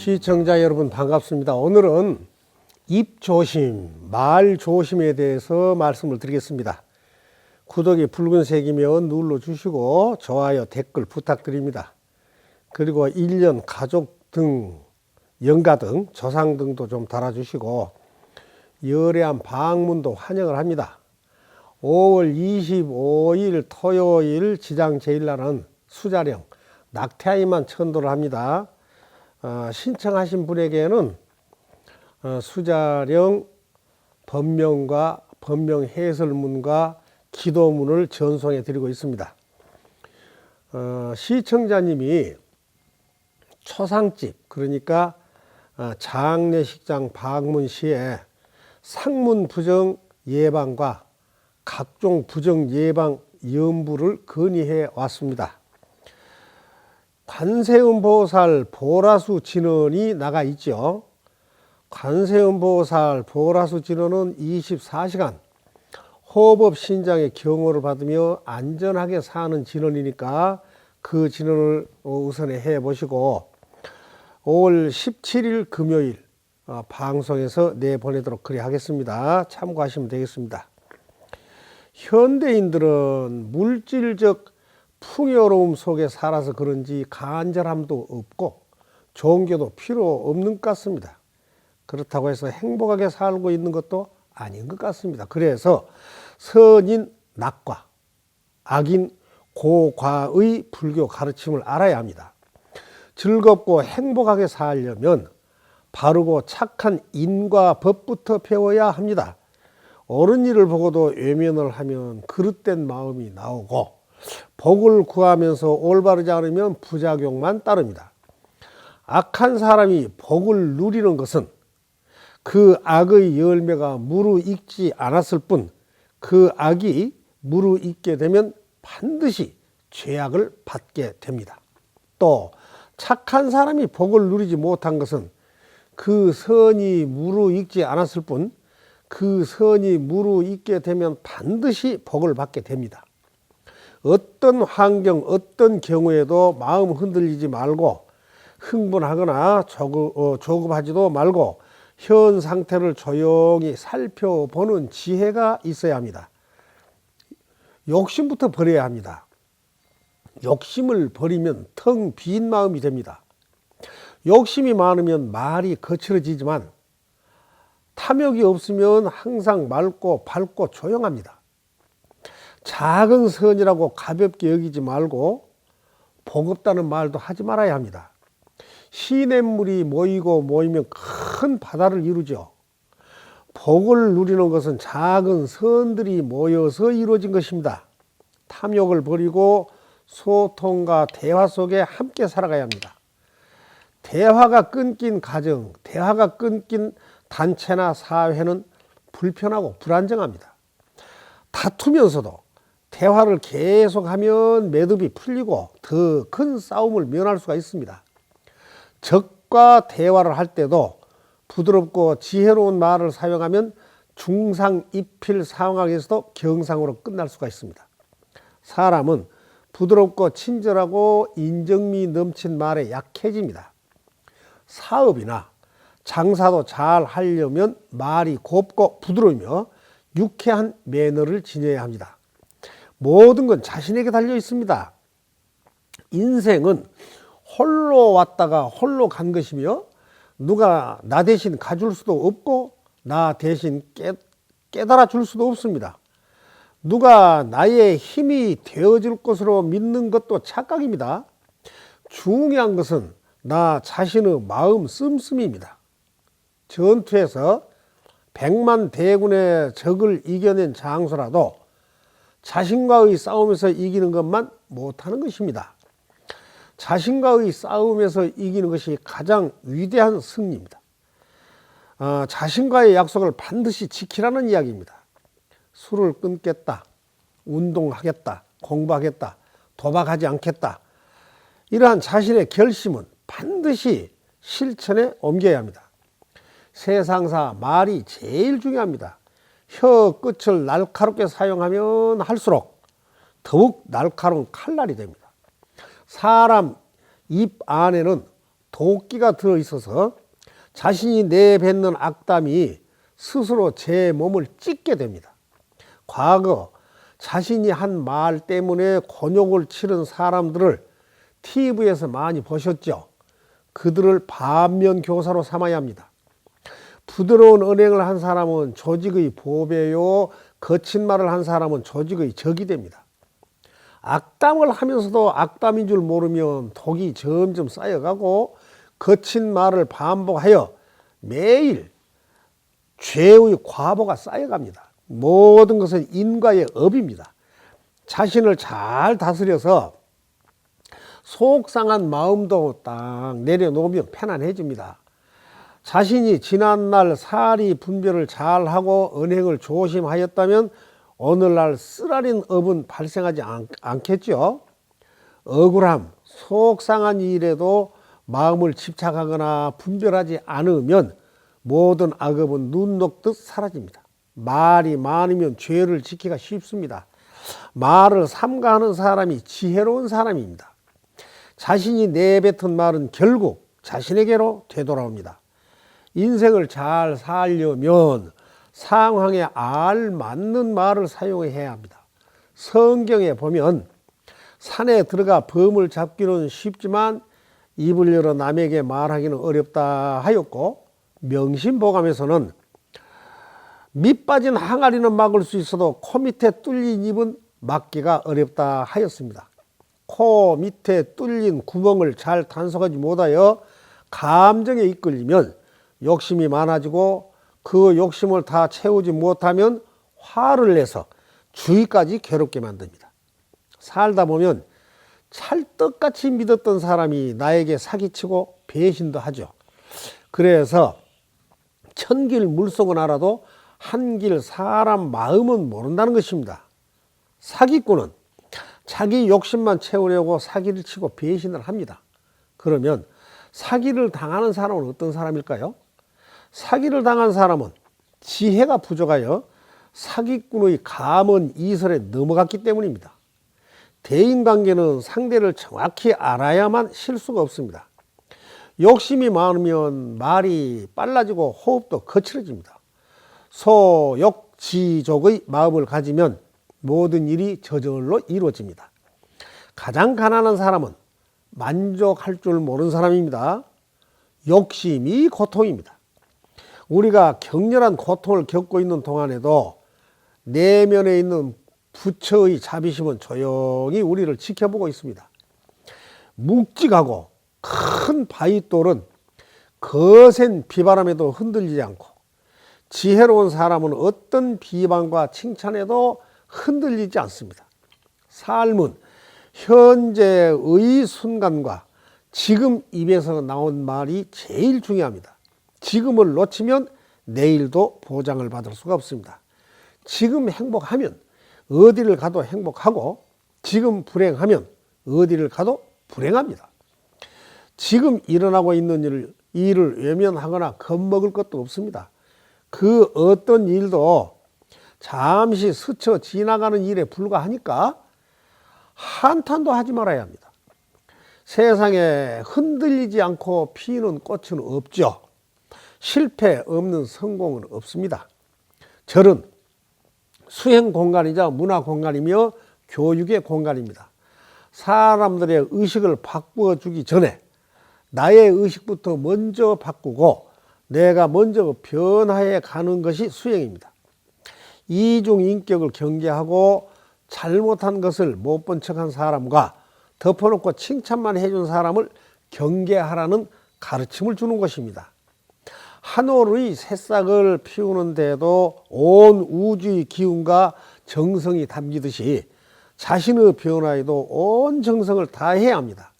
시청자 여러분 반갑습니다. 오늘은 입 조심, 말 조심에 대해서 말씀을 드리겠습니다. 구독이 붉은색이면 눌러주시고 좋아요, 댓글 부탁드립니다. 그리고 1년 가족 등, 연가 등, 조상 등도 좀 달아주시고 열애한 방문도 환영을 합니다. 5월 25일 토요일 지장 제일날은 수자령, 낙태아이만 천도를 합니다. 신청하신 분에게는 수자령 법명과 법명 해설문과 기도문을 전송해 드리고 있습니다. 시청자님이 초상집, 그러니까 장례식장 방문 시에 상문 부정 예방과 각종 부정 예방 연부를 건의해 왔습니다. 관세음보살 보라수 진언이 나가 있죠. 관세음보살 보라수 진언은 24시간 호법 신장의 경호를 받으며 안전하게 사는 진언이니까 그 진언을 우선에 해 보시고 5월 17일 금요일 방송에서 내보내도록 그리 하겠습니다. 참고하시면 되겠습니다. 현대인들은 물질적 풍요로움 속에 살아서 그런지 간절함도 없고 종교도 필요 없는 것 같습니다. 그렇다고 해서 행복하게 살고 있는 것도 아닌 것 같습니다. 그래서 선인 낙과 악인 고과의 불교 가르침을 알아야 합니다. 즐겁고 행복하게 살려면 바르고 착한 인과 법부터 배워야 합니다. 옳은 일을 보고도 외면을 하면 그릇된 마음이 나오고 복을 구하면서 올바르지 않으면 부작용만 따릅니다. 악한 사람이 복을 누리는 것은 그 악의 열매가 무르익지 않았을 뿐 그 악이 무르익게 되면 반드시 죄악을 받게 됩니다. 또 착한 사람이 복을 누리지 못한 것은 그 선이 무르익지 않았을 뿐 그 선이 무르익게 되면 반드시 복을 받게 됩니다. 어떤 환경, 어떤 경우에도 마음 흔들리지 말고 흥분하거나 조급하지도 말고 현 상태를 조용히 살펴보는 지혜가 있어야 합니다. 욕심부터 버려야 합니다. 욕심을 버리면 텅 빈 마음이 됩니다. 욕심이 많으면 말이 거칠어지지만 탐욕이 없으면 항상 맑고 밝고 조용합니다. 작은 선이라고 가볍게 여기지 말고 버겁다는 말도 하지 말아야 합니다. 시냇물이 모이면 큰 바다를 이루죠. 복을 누리는 것은 작은 선들이 모여서 이루어진 것입니다. 탐욕을 버리고 소통과 대화 속에 함께 살아가야 합니다. 대화가 끊긴 가정, 대화가 끊긴 단체나 사회는 불편하고 불안정합니다. 다투면서도 대화를 계속하면 매듭이 풀리고 더 큰 싸움을 면할 수가 있습니다. 적과 대화를 할 때도 부드럽고 지혜로운 말을 사용하면 중상입필 상황에서도 경상으로 끝날 수가 있습니다. 사람은 부드럽고 친절하고 인정미 넘친 말에 약해집니다. 사업이나 장사도 잘 하려면 말이 곱고 부드러우며 유쾌한 매너를 지녀야 합니다. 모든 건 자신에게 달려 있습니다. 인생은 홀로 왔다가 홀로 간 것이며 누가 나 대신 가줄 수도 없고 나 대신 깨달아 줄 수도 없습니다. 누가 나의 힘이 되어줄 것으로 믿는 것도 착각입니다. 중요한 것은 나 자신의 마음 씀씀입니다. 전투에서 100만 대군의 적을 이겨낸 장수라도 자신과의 싸움에서 이기는 것만 못하는 것입니다. 자신과의 싸움에서 이기는 것이 가장 위대한 승리입니다. 자신과의 약속을 반드시 지키라는 이야기입니다. 술을 끊겠다, 운동하겠다, 공부하겠다, 도박하지 않겠다. 이러한 자신의 결심은 반드시 실천에 옮겨야 합니다. 세상사 말이 제일 중요합니다. 혀 끝을 날카롭게 사용하면 할수록 더욱 날카로운 칼날이 됩니다. 사람 입 안에는 도끼가 들어있어서 자신이 내뱉는 악담이 스스로 제 몸을 찢게 됩니다. 과거 자신이 한 말 때문에 곤욕을 치른 사람들을 TV에서 많이 보셨죠? 그들을 반면교사로 삼아야 합니다. 부드러운 언행을 한 사람은 조직의 보배요, 거친 말을 한 사람은 조직의 적이 됩니다. 악담을 하면서도 악담인 줄 모르면 독이 점점 쌓여가고 거친 말을 반복하여 매일 죄의 과보가 쌓여갑니다. 모든 것은 인과의 업입니다. 자신을 잘 다스려서 속 상한 마음도 딱 내려놓으면 편안해집니다. 자신이 지난날 사리 분별을 잘하고 언행을 조심하였다면 오늘날 쓰라린 업은 발생하지 않겠죠. 억울함, 속 상한 일에도 마음을 집착하거나 분별하지 않으면 모든 악업은 눈 녹듯 사라집니다. 말이 많으면 죄를 지키기가 쉽습니다. 말을 삼가하는 사람이 지혜로운 사람입니다. 자신이 내뱉은 말은 결국 자신에게로 되돌아옵니다. 인생을 잘 살려면 상황에 알맞는 말을 사용해야 합니다. 성경에 보면 산에 들어가 범을 잡기는 쉽지만 입을 열어 남에게 말하기는 어렵다 하였고, 명심보감에서는 밑 빠진 항아리는 막을 수 있어도 코 밑에 뚫린 입은 막기가 어렵다 하였습니다. 코 밑에 뚫린 구멍을 잘 단속하지 못하여 감정에 이끌리면 욕심이 많아지고 그 욕심을 다 채우지 못하면 화를 내서 주위까지 괴롭게 만듭니다. 살다 보면 찰떡같이 믿었던 사람이 나에게 사기치고 배신도 하죠. 그래서 천길 물속은 알아도 한길 사람 마음은 모른다는 것입니다. 사기꾼은 자기 욕심만 채우려고 사기를 치고 배신을 합니다. 그러면 사기를 당하는 사람은 어떤 사람일까요? 사기를 당한 사람은 지혜가 부족하여 사기꾼의 감언 이설에 넘어갔기 때문입니다. 대인관계는 상대를 정확히 알아야만 실수가 없습니다. 욕심이 많으면 말이 빨라지고 호흡도 거칠어집니다. 소욕지족의 마음을 가지면 모든 일이 저절로 이루어집니다. 가장 가난한 사람은 만족할 줄 모르는 사람입니다. 욕심이 고통입니다. 우리가 격렬한 고통을 겪고 있는 동안에도 내면에 있는 부처의 자비심은 조용히 우리를 지켜보고 있습니다. 묵직하고 큰 바위돌은 거센 비바람에도 흔들리지 않고, 지혜로운 사람은 어떤 비방과 칭찬에도 흔들리지 않습니다. 삶은 현재의 순간과 지금 입에서 나온 말이 제일 중요합니다. 지금을 놓치면 내일도 보장을 받을 수가 없습니다. 지금 행복하면 어디를 가도 행복하고, 지금 불행하면 어디를 가도 불행합니다. 지금 일어나고 있는 일을 외면하거나 겁먹을 것도 없습니다. 그 어떤 일도 잠시 스쳐 지나가는 일에 불과하니까 한탄도 하지 말아야 합니다. 세상에 흔들리지 않고 피는 꽃은 없죠. 실패 없는 성공은 없습니다. 절은 수행 공간이자 문화 공간이며 교육의 공간입니다. 사람들의 의식을 바꾸어 주기 전에 나의 의식부터 먼저 바꾸고 내가 먼저 변화해 가는 것이 수행입니다. 이중인격을 경계하고 잘못한 것을 못 본 척한 사람과 덮어놓고 칭찬만 해준 사람을 경계하라는 가르침을 주는 것입니다. 한 올의 새싹을 피우는데도 온 우주의 기운과 정성이 담기듯이 자신의 변화에도 온 정성을 다해야 합니다.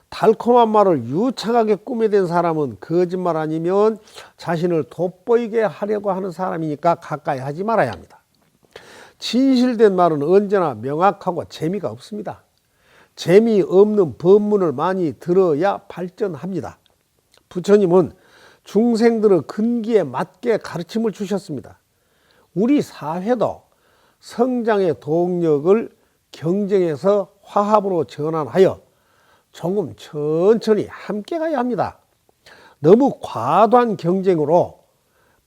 달콤한 말을 유창하게 꾸며댄 사람은 거짓말 아니면 자신을 돋보이게 하려고 하는 사람이니까 가까이 하지 말아야 합니다. 진실된 말은 언제나 명확하고 재미가 없습니다. 재미없는 법문을 많이 들어야 발전합니다. 부처님은 중생들의 근기에 맞게 가르침을 주셨습니다. 우리 사회도 성장의 동력을 경쟁에서 화합으로 전환하여 조금 천천히 함께 가야 합니다. 너무 과도한 경쟁으로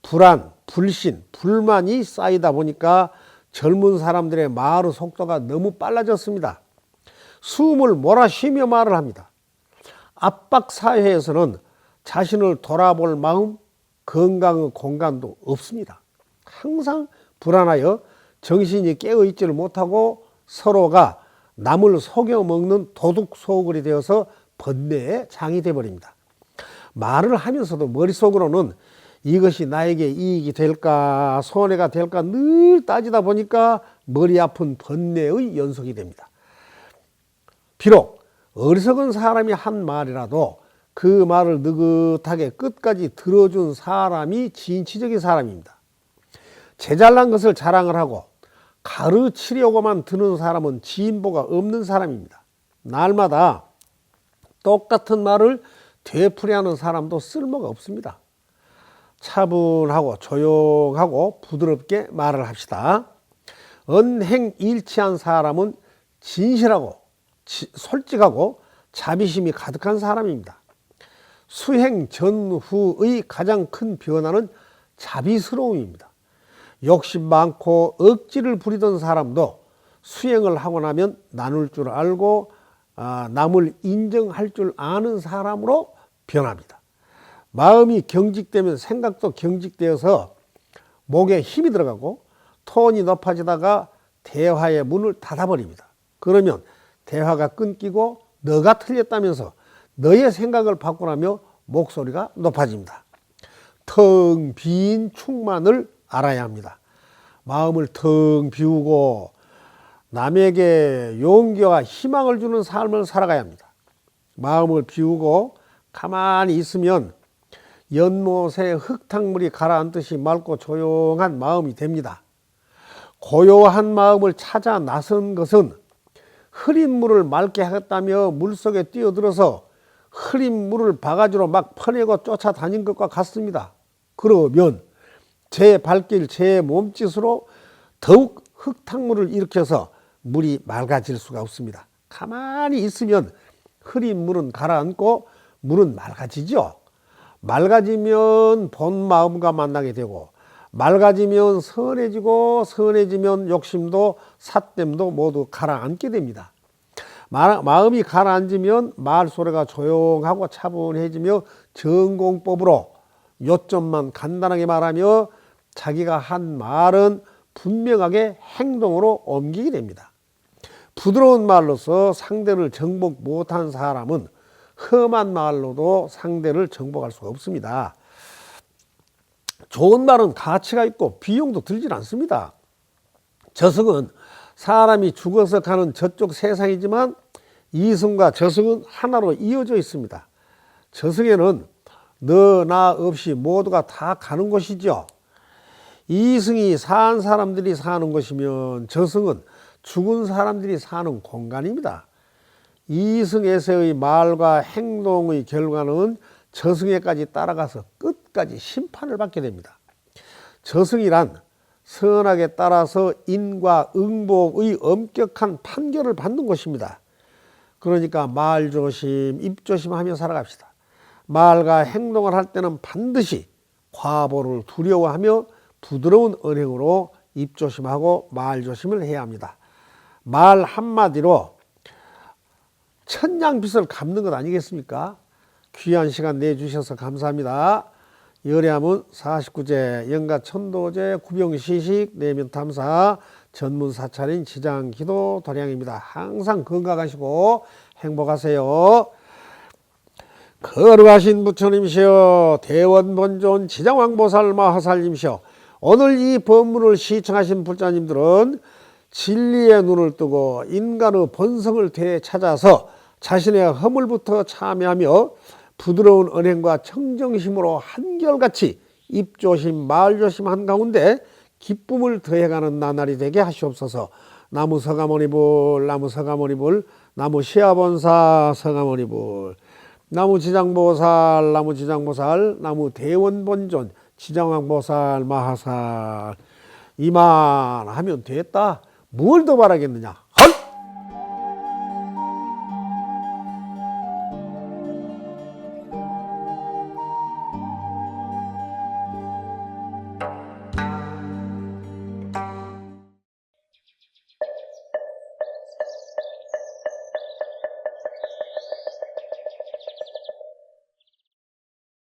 불안, 불신, 불만이 쌓이다 보니까 젊은 사람들의 말의 속도가 너무 빨라졌습니다. 숨을 몰아쉬며 말을 합니다. 압박 사회에서는 자신을 돌아볼 마음, 건강의 공간도 없습니다. 항상 불안하여 정신이 깨어있지를 못하고 서로가 남을 속여먹는 도둑 소굴이 되어서 번뇌의 장이 되어버립니다. 말을 하면서도 머릿속으로는 이것이 나에게 이익이 될까 손해가 될까 늘 따지다 보니까 머리 아픈 번뇌의 연속이 됩니다. 비록 어리석은 사람이 한 말이라도 그 말을 느긋하게 끝까지 들어준 사람이 진취적인 사람입니다. 제잘난 것을 자랑을 하고 가르치려고만 드는 사람은 진보가 없는 사람입니다. 날마다 똑같은 말을 되풀이하는 사람도 쓸모가 없습니다. 차분하고 조용하고 부드럽게 말을 합시다. 언행일치한 사람은 진실하고 솔직하고 자비심이 가득한 사람입니다. 수행 전후의 가장 큰 변화는 자비스러움입니다. 욕심 많고 억지를 부리던 사람도 수행을 하고 나면 나눌 줄 알고 남을 인정할 줄 아는 사람으로 변합니다. 마음이 경직되면 생각도 경직되어서 목에 힘이 들어가고 톤이 높아지다가 대화의 문을 닫아버립니다. 그러면 대화가 끊기고 너가 틀렸다면서 너의 생각을 바꾸라며 목소리가 높아집니다. 텅 빈 충만을 알아야 합니다. 마음을 텅 비우고 남에게 용기와 희망을 주는 삶을 살아가야 합니다. 마음을 비우고 가만히 있으면 연못에 흙탕물이 가라앉듯이 맑고 조용한 마음이 됩니다. 고요한 마음을 찾아 나선 것은 흐린 물을 맑게 하겠다며 물속에 뛰어들어서 흐린 물을 바가지로 막 퍼내고 쫓아다닌 것과 같습니다. 그러면 제 발길, 제 몸짓으로 더욱 흙탕물을 일으켜서 물이 맑아질 수가 없습니다. 가만히 있으면 흐린 물은 가라앉고 물은 맑아지죠. 맑아지면 본 마음과 만나게 되고 맑아지면 선해지고 선해지면 욕심도 삿됨도 모두 가라앉게 됩니다. 마음이 가라앉으면 말소리가 조용하고 차분해지며 전공법으로 요점만 간단하게 말하며 자기가 한 말은 분명하게 행동으로 옮기게 됩니다. 부드러운 말로서 상대를 정복 못한 사람은 험한 말로도 상대를 정복할 수가 없습니다. 좋은 말은 가치가 있고 비용도 들질 않습니다. 저승은 사람이 죽어서 가는 저쪽 세상이지만 이승과 저승은 하나로 이어져 있습니다. 저승에는 너, 나 없이 모두가 다 가는 곳이죠. 이승이 산 사람들이 사는 곳이면 저승은 죽은 사람들이 사는 공간입니다. 이승에서의 말과 행동의 결과는 저승에까지 따라가서 끝까지 심판을 받게 됩니다. 저승이란 선악에 따라서 인과 응복의 엄격한 판결을 받는 곳입니다. 그러니까 말 조심, 입 조심하며 살아갑시다. 말과 행동을 할 때는 반드시 과보를 두려워하며 부드러운 언행으로 입 조심하고 말 조심을 해야 합니다. 말 한마디로 천냥빚을 갚는 것 아니겠습니까? 귀한 시간 내주셔서 감사합니다. 열애하면 49제 영가천도제 구병시식 내면탐사 전문사찰인 지장기도 도량입니다. 항상 건강하시고 행복하세요. 거룩하신 부처님이시여 대원본존 지장왕보살 마하살님이시여 오늘 이 법문을 시청하신 불자님들은 진리의 눈을 뜨고 인간의 본성을 되찾아서 자신의 허물부터 참여하며 부드러운 언행과 청정심으로 한결같이 입조심 말조심한 가운데 기쁨을 더해가는 나날이 되게 하시옵소서. 나무 서가모니불 나무 서가모니불 나무 시아본사 서가모니불 나무 지장보살 나무 지장보살 나무 대원본존 지장왕보살 마하살. 이만 하면 됐다. 뭘 더 바라겠느냐.